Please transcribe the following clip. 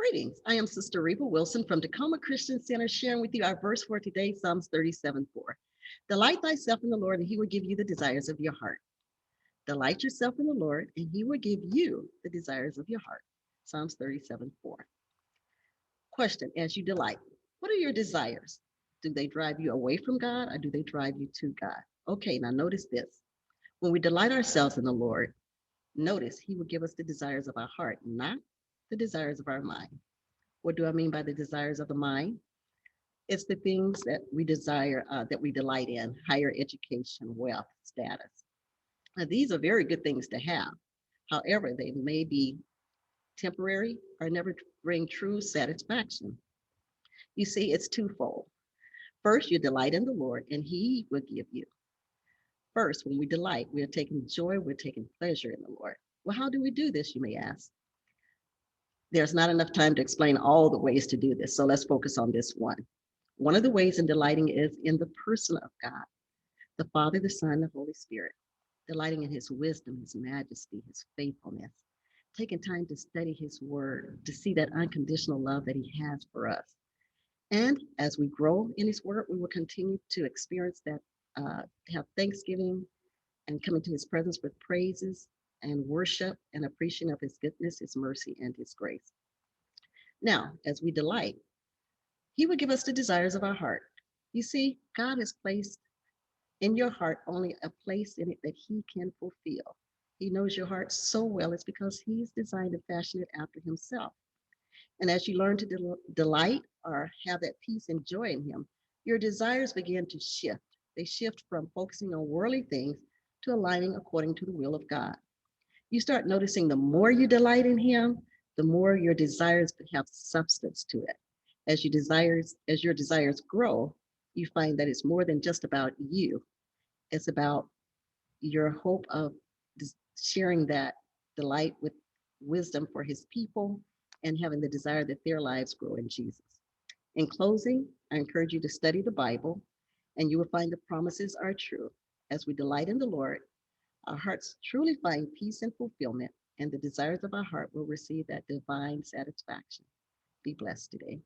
Greetings. I am Sister Reba Wilson from Tacoma Christian Center, sharing with you our verse for today, Psalms 37:4. Delight thyself in the Lord, and he will give you the desires of your heart. Delight yourself in the Lord, and he will give you the desires of your heart. Psalms 37:4. Question: as you delight, what are your desires? Do they drive you away from God, or do they drive you to God? Okay, now notice this. When we delight ourselves in the Lord, notice he will give us the desires of our heart, not the desires of our mind. What do I mean by the desires of the mind? It's the things that we desire, that we delight in: higher education, wealth, status. Now, these are very good things to have. However, they may be temporary or never bring true satisfaction. You see, it's twofold. First, you delight in the Lord, and he will give you. First, when we delight, we are taking joy, we're taking pleasure in the Lord. Well, how do we do this, you may ask? There's not enough time to explain all the ways to do this, so let's focus on this one. One of the ways in delighting is in the person of God, the Father, the Son, the Holy Spirit, delighting in his wisdom, his majesty, his faithfulness, taking time to study his word, to see that unconditional love that he has for us. And as we grow in his word, we will continue to experience that, have thanksgiving and come into his presence with praises and worship and appreciation of his goodness, his mercy, and his grace. Now, as we delight, he will give us the desires of our heart. You see, God has placed in your heart only a place in it that he can fulfill. He knows your heart so well, it's because he's designed and fashioned it after himself. And as you learn to delight or have that peace and joy in him, your desires begin to shift. They shift from focusing on worldly things to aligning according to the will of God. You start noticing the more you delight in him, the more your desires have substance to it. As your desires grow, you find that it's more than just about you. It's about your hope of sharing that delight with wisdom for his people and having the desire that their lives grow in Jesus. In closing, I encourage you to study the Bible, and you will find the promises are true. As we delight in the Lord, our hearts truly find peace and fulfillment, and the desires of our heart will receive that divine satisfaction. Be blessed today.